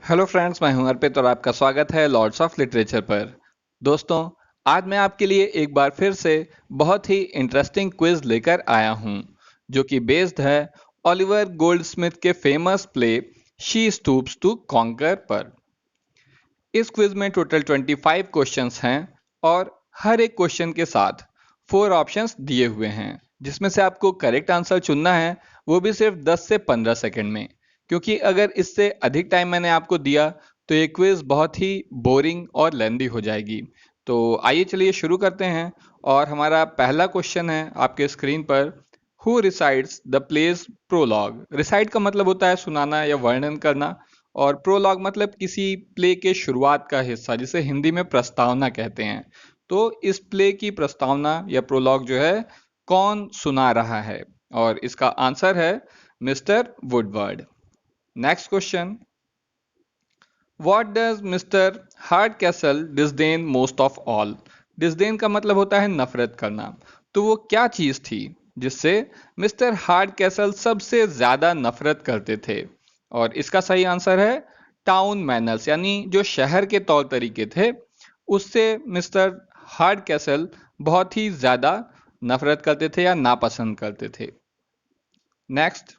Hello friends, मैं हूं अर्पित और आपका स्वागत है लॉर्ड्स ऑफ लिटरेचर पर। दोस्तों, आज मैं आपके लिए एक बार फिर से बहुत ही इंटरेस्टिंग क्विज लेकर आया हूं, जो कि बेस्ड है ओलिवर गोल्डस्मिथ के famous play she stoops to conquer पर। इस क्विज में टोटल 25 क्वेश्चंस हैं और हर एक क्वेश्चन के साथ 4 ऑप्शंस दिए हुए हैं, जिसमें से आपको करेक्ट आंसर चुनना है, वो भी सिर्फ 10 से 15 सेकंड में। क्योंकि अगर इससे अधिक टाइम मैंने आपको दिया तो ये क्विज बहुत ही बोरिंग और लेंदी हो जाएगी। तो आइए चलिए शुरू करते हैं। और हमारा पहला क्वेश्चन है आपके स्क्रीन पर। Who resides the place prologue. Reside का मतलब होता है सुनाना या वर्णन करना, और प्रोलॉग मतलब किसी प्ले के शुरुआत का हिस्सा, जिसे हिंदी में प्रस्तावना कहते हैं। तो इस प्ले की प्रस्तावना या प्रोलॉग जो है कौन सुना रहा है, और इसका आंसर है mister Woodward. Next question. What does mister hard castle disdain most of all. Disdain का मतलब होता है नफरत करना। तो वो क्या चीज थी जिससे मिस्टर हार्ड कैसल सबसे ज्यादा नफरत करते थे, और इसका सही आंसर है टाउन मैनर्स, यानी जो शहर के तौर तरीके थे उससे मिस्टर हार्ड कैसल बहुत ही ज्यादा नफरत करते थे या नापसंद करते थे। Next.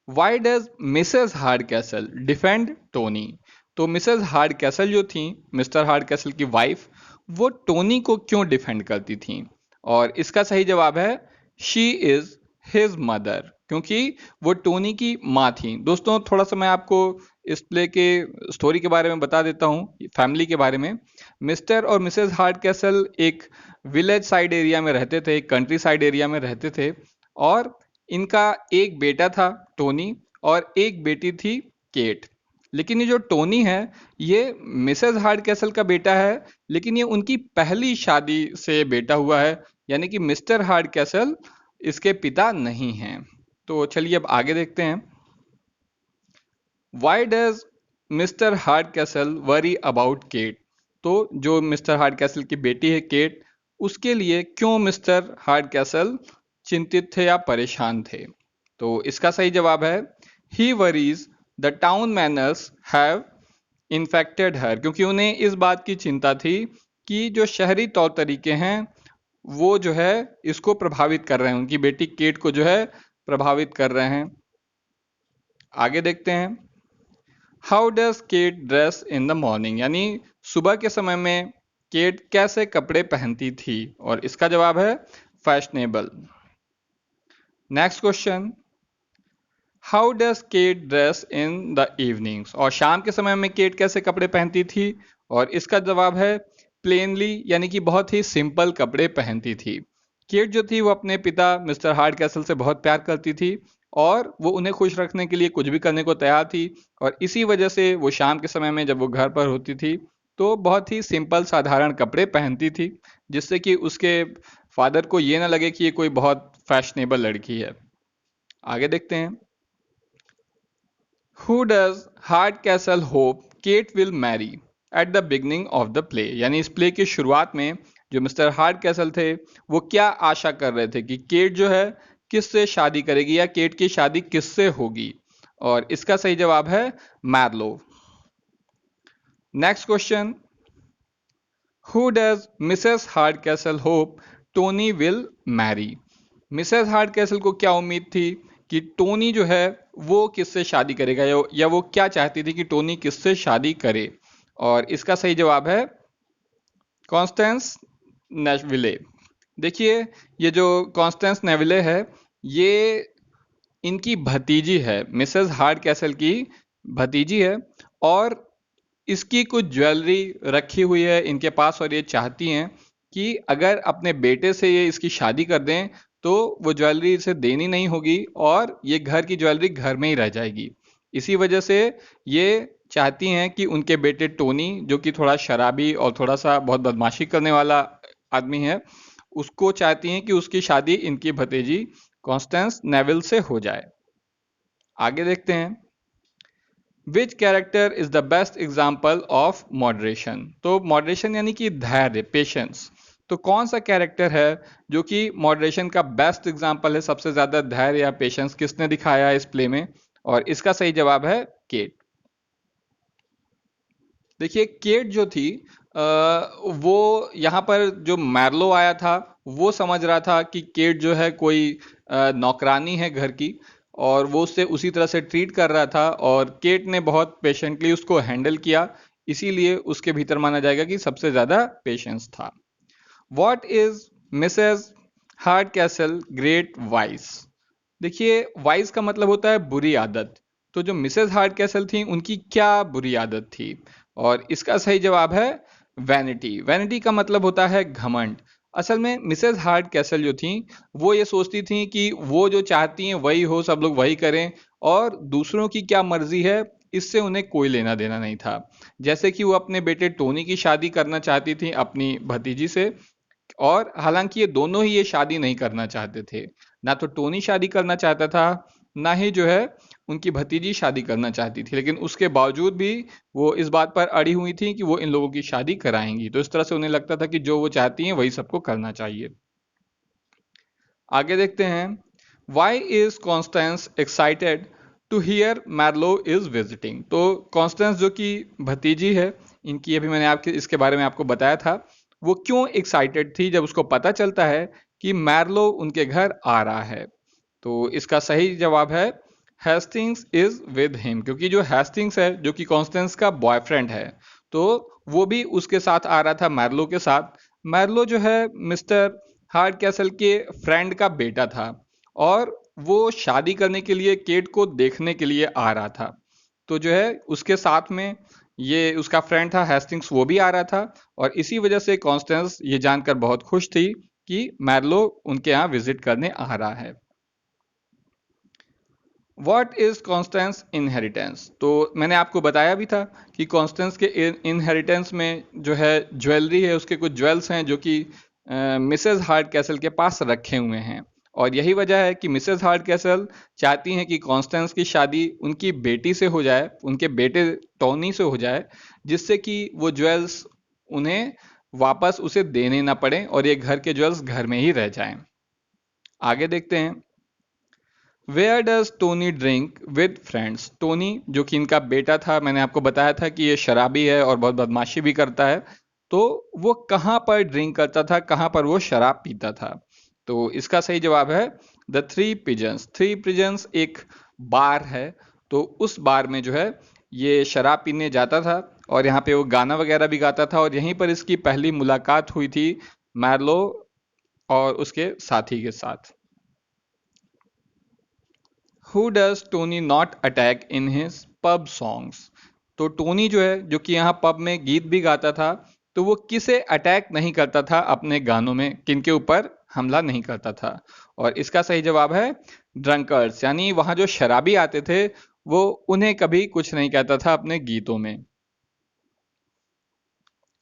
Why does Mrs hard castle defend Tony. तो मिसेस हार्ड कैसल जो थी, मिस्टर हार्ड कैसल की वाइफ, वो टोनी को क्यों डिफेंड करती थी, और इसका सही जवाब है शी इज हिज मदर, क्योंकि वो टोनी की माँ थी। दोस्तों, थोड़ा सा मैं आपको इस प्ले के स्टोरी के बारे में बता देता हूँ, फैमिली के बारे में। मिस्टर और मिसेस हार्ड कैसल एक विलेज साइड एरिया में रहते थे, एक कंट्री साइड एरिया में रहते थे, और इनका एक बेटा था टोनी और एक बेटी थी केट। लेकिन ये जो टोनी है, ये मिसेस हार्ड कैसल का बेटा है, लेकिन ये उनकी पहली शादी से बेटा हुआ है, यानी कि मिस्टर हार्ड कैसल इसके पिता नहीं हैं। तो चलिए अब आगे देखते हैं। Why does mister Hardcastle worry about Kate. तो जो मिस्टर हार्ड कैसल की बेटी है केट, उसके लिए क्यों मिस्टर हार्ड कैसल चिंतित थे या परेशान थे। तो इसका सही जवाब है he worries the town manners have infected her, क्योंकि उन्हें इस बात की चिंता थी कि जो शहरी तौर तरीके हैं वो जो है इसको प्रभावित कर रहे हैं, उनकी बेटी केट को जो है प्रभावित कर रहे हैं। आगे देखते हैं। How does Kate dress in the morning, यानी सुबह के समय में केट कैसे कपड़े पहनती थी, और इसका जवाब है fashionable. Next question. How does Kate dress in the evenings, और शाम के समय में केट कैसे कपड़े पहनती थी, और इसका जवाब है प्लेनली, यानी कि बहुत ही सिंपल कपड़े पहनती थी। केट जो थी वो अपने पिता मिस्टर हार्ड कैसल से बहुत प्यार करती थी, और वो उन्हें खुश रखने के लिए कुछ भी करने को तैयार थी, और इसी वजह से वो शाम के समय में जब वो घर पर होती थी तो बहुत ही सिंपल साधारण कपड़े पहनती थी, जिससे कि उसके फादर को ये ना लगे कि ये कोई बहुत फैशनेबल लड़की है। आगे देखते हैं। Who does Hardcastle hope Kate will marry at the beginning of the play, यानी इस प्ले की शुरुआत में जो मिस्टर हार्ड कैसल थे वो क्या आशा कर रहे थे कि केट जो है किससे शादी करेगी, या केट की शादी किससे होगी, और इसका सही जवाब है Marlow. Next question. Who does Mrs Hardcastle hope Tony will marry. Mrs Hardcastle को क्या उम्मीद थी कि टोनी जो है वो किससे शादी करेगा, या वो क्या चाहती थी कि टोनी किससे शादी करे, और इसका सही जवाब है कॉन्स्टेंस नेविले। देखिए, ये जो कॉन्स्टेंस नेविले है, ये इनकी भतीजी है, मिसेस हार्ड कैसल की भतीजी है, और इसकी कुछ ज्वेलरी रखी हुई है इनके पास, और ये चाहती हैं कि अगर अपने बेटे से ये इसकी शादी कर दें तो वो ज्वेलरी इसे देनी नहीं होगी, और ये घर की ज्वेलरी घर में ही रह जाएगी। इसी वजह से ये चाहती हैं कि उनके बेटे टोनी, जो कि थोड़ा शराबी और थोड़ा सा बहुत बदमाशी करने वाला आदमी है, उसको चाहती हैं कि उसकी शादी इनकी भतीजी कॉन्स्टेंस नेविल से हो जाए। आगे देखते हैं। विच character is the best example of moderation. तो मॉडरेशन यानी कि धैर्य, पेशेंस। तो कौन सा कैरेक्टर है जो कि मॉडरेशन का बेस्ट एग्जाम्पल है, सबसे ज्यादा धैर्य या पेशेंस किसने दिखाया है इस प्ले में, और इसका सही जवाब है केट। देखिए केट जो थी वो यहाँ पर जो मैर्लो आया था वो समझ रहा था कि केट जो है कोई नौकरानी है घर की, और वो उससे उसी तरह से ट्रीट कर रहा था, और केट ने बहुत पेशेंटली उसको हैंडल किया, इसीलिए उसके भीतर माना जाएगा कि सबसे ज्यादा पेशेंस था। What is Mrs hard castle great vice? देखिए वाइस का मतलब होता है बुरी आदत। तो जो मिसेस हार्ड कैसल थी उनकी क्या बुरी आदत थी? और इसका सही जवाब है वैनिटी। वैनिटी का मतलब होता है घमंड। असल में मिसेस हार्ड कैसल जो थी वो ये सोचती थी कि वो जो चाहती हैं वही हो, सब लोग वही करें, और दूसरों की क्या मर्जी है इससे उन्हें कोई लेना देना नहीं था। जैसे कि वो अपने बेटे टोनी की शादी करना चाहती थी अपनी भतीजी से, और हालांकि ये दोनों ही ये शादी नहीं करना चाहते थे। ना तो टोनी शादी करना चाहता था, ना ही जो है उनकी भतीजी शादी करना चाहती थी, लेकिन उसके बावजूद भी वो इस बात पर अड़ी हुई थी कि वो इन लोगों की शादी कराएंगी। तो इस तरह से उन्हें लगता था कि जो वो चाहती हैं वही सबको करना चाहिए। आगे देखते हैं। Why is Constance excited to hear Marlow is visiting? तो कॉन्स्टेंस जो कि भतीजी है इनकी, अभी मैंने आपके इसके बारे में आपको बताया था, वो क्यों एक्साइटेड थी जब उसको पता चलता है कि मैर्लो उनके घर आ रहा है? तो इसका सही जवाब है हेस्टिंग्स इज विद हिम, क्योंकि जो हेस्टिंग्स है जो कि कॉन्स्टेंस का बॉयफ्रेंड है, तो वो भी उसके साथ आ रहा था मैर्लो के साथ। मैर्लो जो है मिस्टर हार्ड कैसल के फ्रेंड का बेटा था, और वो शादी करने के लिए केट को देखने के लिए आ रहा था। तो जो है उसके साथ में ये उसका फ्रेंड था हेस्टिंग्स, वो भी आ रहा था, और इसी वजह से कॉन्स्टेंस ये जानकर बहुत खुश थी कि मैर्लो उनके यहाँ विजिट करने आ रहा है। What is Constance inheritance? तो मैंने आपको बताया भी था कि कॉन्स्टेंस के इनहेरिटेंस में जो है ज्वेलरी है, उसके कुछ ज्वेल्स हैं जो कि मिसेस हार्ड कैसल के पास रखे हुए हैं, और यही वजह है कि मिसेस हार्ड कैसल चाहती हैं कि कॉन्स्टेंस की शादी उनकी बेटी से हो जाए, उनके बेटे टोनी से हो जाए, जिससे कि वो ज्वेल्स उन्हें वापस उसे देने ना पड़े और ये घर के ज्वेल्स घर में ही रह जाएं। आगे देखते हैं। Where does Tony drink with friends? Tony जो कि इनका बेटा था, मैंने आपको बताया था कि ये शराबी है और बहुत बदमाशी भी करता है, तो वो कहाँ पर ड्रिंक करता था, कहाँ पर वो शराब पीता था? तो इसका सही जवाब है the Three Pigeons. Three Pigeons एक बार है, तो उस बार में जो है ये शराब पीने जाता था, और यहाँ पे वो गाना वगैरह भी गाता था, और यहीं पर इसकी पहली मुलाकात हुई थी मैर्लो और उसके साथी के साथ। Who does Tony not attack in his pub songs? तो टोनी जो है जो कि यहाँ पब में गीत भी गाता था, तो वो किसे अटैक नहीं करता था अपने गानों में, किनके ऊपर हमला नहीं करता था? और इसका सही जवाब है ड्रंकर्स, यानी वहां जो शराबी आते थे वो उन्हें कभी कुछ नहीं कहता था अपने गीतों में।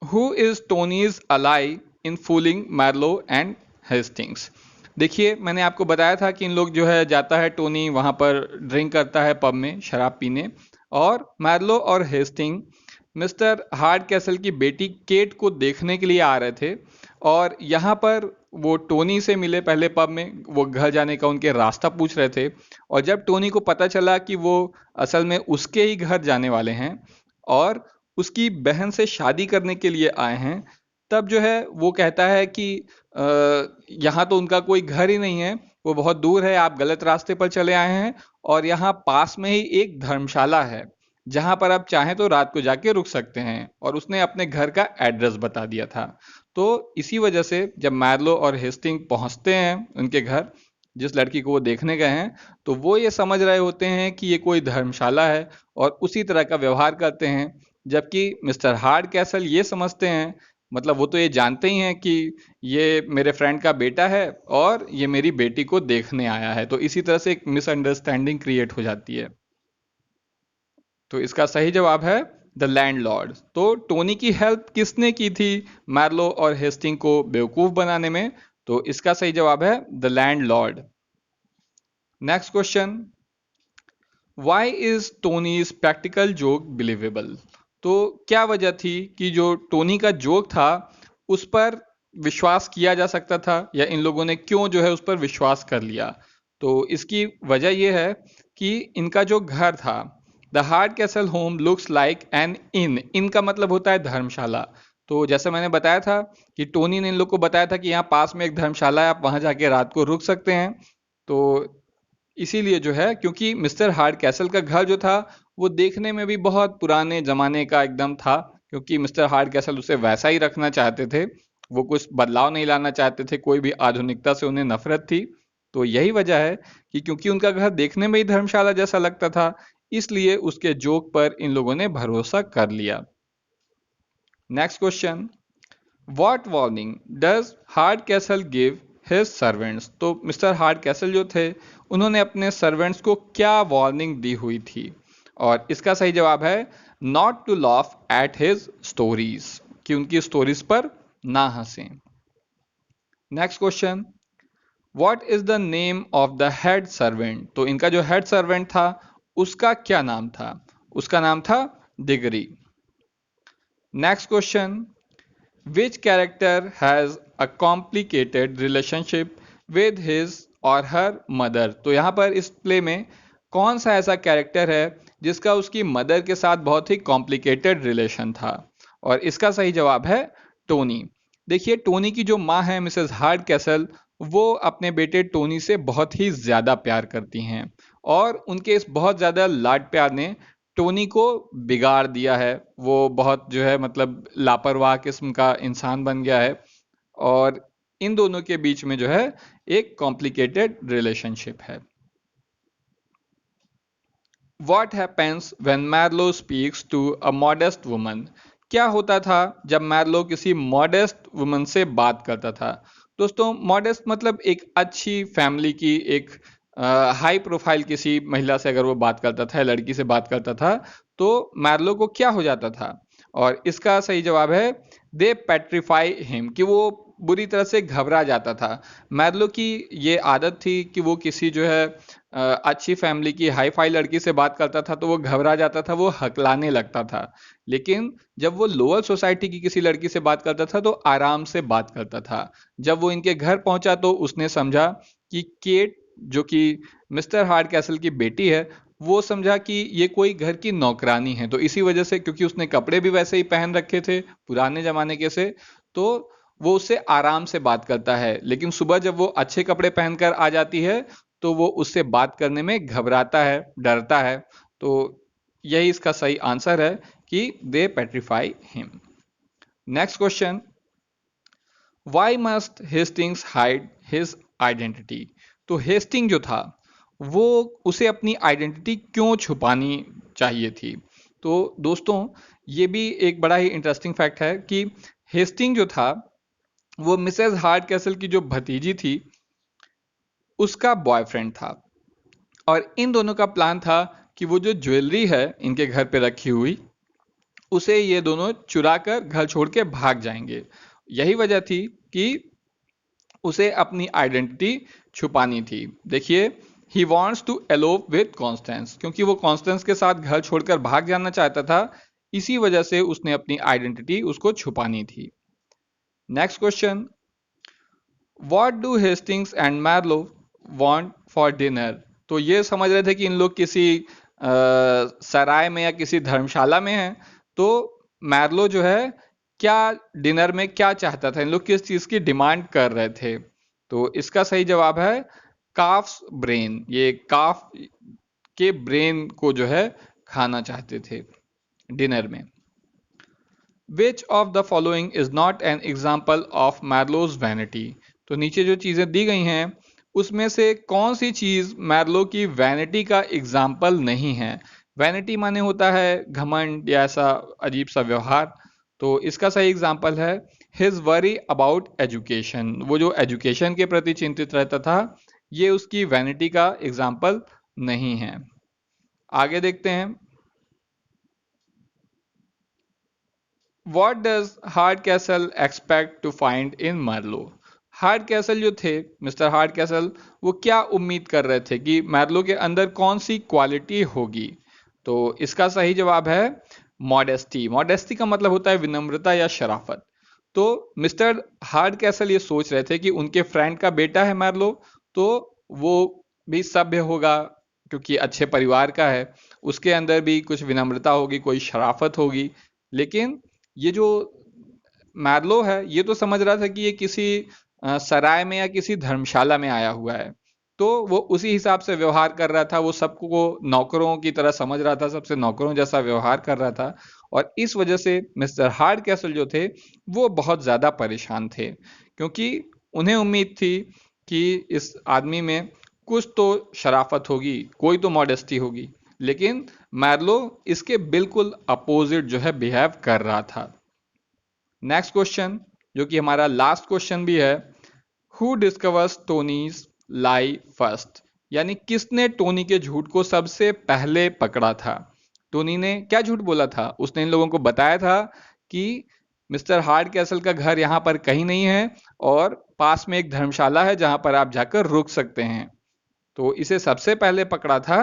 Who is Tony's ally in fooling Marlow and Hastings? देखिए मैंने आपको बताया था कि इन लोग जो है जाता है टोनी वहां पर ड्रिंक करता है पब में शराब पीने, और मैर्लो और हेस्टिंग मिस्टर हार्ड कैसल की बेटी केट को देखने के लिए आ रहे थे, और यहाँ पर वो टोनी से मिले पहले पब में, वो घर जाने का उनके रास्ता पूछ रहे थे, और जब टोनी को पता चला कि वो असल में उसके ही घर जाने वाले हैं और उसकी बहन से शादी करने के लिए आए हैं, तब जो है वो कहता है कि अ, यहाँ तो उनका कोई घर ही नहीं है, वो बहुत दूर है, आप गलत रास्ते पर चले आए हैं, और यहाँ पास में ही एक धर्मशाला है जहां पर आप चाहें तो रात को जाके रुक सकते हैं, और उसने अपने घर का एड्रेस बता दिया था। तो इसी वजह से जब मैर्लो और हेस्टिंग पहुंचते हैं उनके घर, जिस लड़की को वो देखने गए हैं, तो वो ये समझ रहे होते हैं कि ये कोई धर्मशाला है, और उसी तरह का व्यवहार करते हैं, जबकि मिस्टर हार्ड कैसल ये समझते हैं, मतलब वो तो ये जानते ही हैं कि ये मेरे फ्रेंड का बेटा है और ये मेरी बेटी को देखने आया है, तो इसी तरह से एक मिसअंडरस्टैंडिंग क्रिएट हो जाती है। तो इसका सही जवाब है द लैंडलॉर्ड। तो टोनी की हेल्प किसने की थी मैर्लो और हेस्टिंग को बेवकूफ बनाने में? तो इसका सही जवाब है the landlord. Next question. Why is Tony's practical joke believable? तो क्या वजह थी कि जो टोनी का जोक था उस पर विश्वास किया जा सकता था, या इन लोगों ने क्यों जो है उस पर विश्वास कर लिया? तो इसकी वजह यह है कि इनका जो घर था the Hardcastle home looks like an inn का मतलब होता है धर्मशाला। तो जैसे मैंने बताया था कि टोनी ने इन लोग को बताया था कि यहाँ पास में एक धर्मशाला है, आप वहां जाके रात को रुक सकते हैं। तो इसीलिए जो है, क्योंकि मिस्टर हार्ड कैसल का घर जो था वो देखने में भी बहुत पुराने जमाने का एकदम था, क्योंकि मिस्टर हार्ड कैसल उसे वैसा ही रखना चाहते थे। वो कुछ बदलाव नहीं लाना चाहते थे, कोई भी आधुनिकता से उन्हें नफरत थी। तो यही वजह है कि क्योंकि उनका घर देखने में ही धर्मशाला जैसा लगता था, इसलिए उसके जोक पर इन लोगों ने भरोसा कर लिया। Next question, what warning does hard castle give his servants? तो मिस्टर हार्ड कैसल जो थे, उन्होंने अपने सर्वेंट्स को क्या वार्निंग दी हुई थी? और इसका सही जवाब है not to laugh at his stories, कि उनकी स्टोरीज पर ना हंसें। Next question, what is the name of the head servant? तो इनका जो हेड सर्वेंट था उसका क्या नाम था? उसका नाम था Digory. Next question, which character has a complicated relationship with his और हर मदर? तो यहाँ पर इस प्ले में कौन सा ऐसा कैरेक्टर है जिसका उसकी मदर के साथ बहुत ही कॉम्प्लिकेटेड रिलेशन था? और इसका सही जवाब है टोनी। देखिए, टोनी की जो माँ है मिसेस हार्ड कैसल, वो अपने बेटे टोनी से बहुत ही ज्यादा प्यार करती हैं, और उनके इस बहुत ज्यादा लाड प्यार ने टोनी को बिगाड़ दिया है। वो बहुत जो है मतलब लापरवाह किस्म का इंसान बन गया है, और इन दोनों के बीच में जो है एक कॉम्प्लिकेटेड रिलेशनशिप है। What happens when Marlowe speaks to a modest woman? क्या होता था जब मैरलो किसी मॉडेस्ट वुमन से बात करता था? दोस्तों, मॉडेस्ट मतलब एक अच्छी फैमिली की, एक हाई प्रोफाइल किसी महिला से अगर वो बात करता था, लड़की से बात करता था, तो मैरलो को क्या हो जाता था? और इसका सही जवाब है दे पेट्रीफाई हिम, कि वो बुरी तरह से घबरा जाता था। मैरलो की ये आदत थी कि वो किसी जो है अच्छी फैमिली की हाई फाई लड़की से बात करता था तो वो घबरा जाता था, वो हकलाने लगता था। लेकिन जब वो लोअर सोसाइटी की किसी लड़की से बात करता था तो आराम से बात करता था। जब वो इनके घर पहुंचा तो उसने समझा कि केट, जो कि मिस्टर हार्ड कैसल की बेटी है, वो समझा कि ये कोई घर की नौकरानी है। तो इसी वजह से, क्योंकि उसने कपड़े भी वैसे ही पहन रखे थे पुराने जमाने के से, तो वो उससे आराम से बात करता है। लेकिन सुबह जब वो अच्छे कपड़े पहनकर आ जाती है तो वो उससे बात करने में घबराता है, डरता है। तो यही इसका सही आंसर है कि they petrify him. Next question, why must Hastings hide his identity? तो हेस्टिंग जो था वो उसे अपनी आइडेंटिटी क्यों छुपानी चाहिए थी? तो दोस्तों, ये भी एक बड़ा ही इंटरेस्टिंग फैक्ट है कि हेस्टिंग जो था वो मिसेस हार्ड कैसल की जो भतीजी थी उसका बॉयफ्रेंड था। और इन दोनों का प्लान था कि वो जो ज्वेलरी है इनके घर पे रखी हुई, उसे ये दोनों चुरा कर घर छोड़ के भाग जाएंगे। यही वजह थी कि उसे अपनी आइडेंटिटी छुपानी थी। देखिए, he wants to elope with Constance, क्योंकि वो कॉन्स्टेंस के साथ घर छोड़कर भाग जाना चाहता था, इसी वजह से उसने अपनी आइडेंटिटी उसको छुपानी थी। Next question, what do Hastings and Marlow want for dinner? तो ये समझ रहे थे कि इन लोग किसी सराय में या किसी धर्मशाला में हैं। तो मैर्लो जो है क्या डिनर में क्या चाहता था, इन लोग किस चीज की डिमांड कर रहे थे? तो इसका सही जवाब है काफ्स ब्रेन। ये काफ के ब्रेन को जो है खाना चाहते थे डिनर में। Which of the following is not an example of Marlow's vanity? तो नीचे जो चीजें दी गई हैं उसमें से कौन सी चीज मैर्लो की वैनिटी का एग्जाम्पल नहीं है? वैनिटी माने होता है घमंड या ऐसा अजीब सा व्यवहार। तो इसका सही एग्जाम्पल है हिज वरी अबाउट एजुकेशन। वो जो एजुकेशन के प्रति चिंतित रहता था, ये उसकी वैनिटी का एग्जाम्पल नहीं है। आगे देखते हैं, what does Hardcastle expect to find in Marlow? Hardcastle जो थे, मिस्टर हार्ड कैसल, वो क्या उम्मीद कर रहे थे कि मैर्लो के अंदर कौन सी क्वालिटी होगी? तो इसका सही जवाब है मॉडेस्टी। मॉडेस्टी का मतलब होता है विनम्रता या शराफत। तो मिस्टर हार्ड कैसल ये सोच रहे थे कि उनके फ्रेंड का बेटा है मैर्लो, तो वो भी सभ्य होगा क्योंकि अच्छे परिवार का है, उसके अंदर भी कुछ विनम्रता होगी, कोई शराफत होगी। लेकिन ये जो मैर्लो है, ये तो समझ रहा था कि ये किसी सराय में या किसी धर्मशाला में आया हुआ है, तो वो उसी हिसाब से व्यवहार कर रहा था। वो सबको नौकरों की तरह समझ रहा था, सबसे नौकरों जैसा व्यवहार कर रहा था। और इस वजह से मिस्टर हार्ड कैसल जो थे वो बहुत ज्यादा परेशान थे, क्योंकि उन्हें उम्मीद थी कि इस आदमी में कुछ तो शराफत होगी, कोई तो मॉडेस्टी होगी। लेकिन मैर्लो इसके बिल्कुल अपोजिट जो है बिहेव कर रहा था। नेक्स्ट क्वेश्चन, जो कि हमारा लास्ट क्वेश्चन भी है, हु डिस्कवर्स टोनीज लाई फर्स्ट, यानी किसने टोनी के झूठ को सबसे पहले पकड़ा था। टोनी ने क्या झूठ बोला था? उसने इन लोगों को बताया था कि मिस्टर हार्ड कैसल का घर यहां पर कहीं नहीं है और पास में एक धर्मशाला है जहां पर आप जाकर रुक सकते हैं। तो इसे सबसे पहले पकड़ा था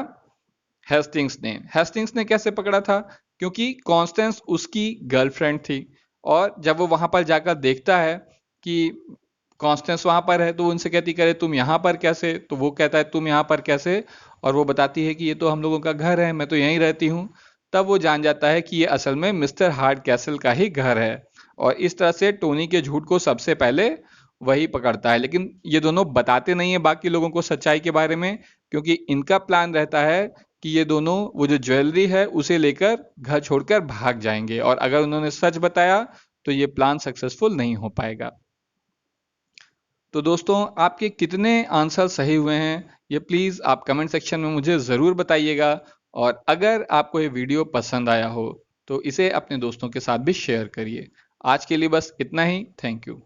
हेस्टिंग्स ने। हेस्टिंग्स ने कैसे पकड़ा था? क्योंकि कॉन्स्टेंस उसकी गर्लफ्रेंड थी, और जब वो वहां पर जाकर देखता है कि कॉन्स्टेंस वहां पर है, तो वो उनसे कहती करे तुम यहां पर कैसे, तो वो कहता है तुम यहां पर कैसे, और वो बताती है कि ये तो हम लोगों का घर है, मैं तो यहीं रहती हूँ। तब वो जान जाता है कि ये असल में मिस्टर हार्ड कैसल का ही घर है, और इस तरह से टोनी के झूठ को सबसे पहले वही पकड़ता है। लेकिन ये दोनों बताते नहीं है बाकी लोगों को सच्चाई के बारे में, क्योंकि इनका प्लान रहता है कि ये दोनों वो जो ज्वेलरी है उसे लेकर घर छोड़कर भाग जाएंगे, और अगर उन्होंने सच बताया तो ये प्लान सक्सेसफुल नहीं हो पाएगा। तो दोस्तों, आपके कितने आंसर सही हुए हैं ये प्लीज़ आप कमेंट सेक्शन में मुझे ज़रूर बताइएगा। और अगर आपको ये वीडियो पसंद आया हो तो इसे अपने दोस्तों के साथ भी शेयर करिए। आज के लिए बस इतना ही। Thank you.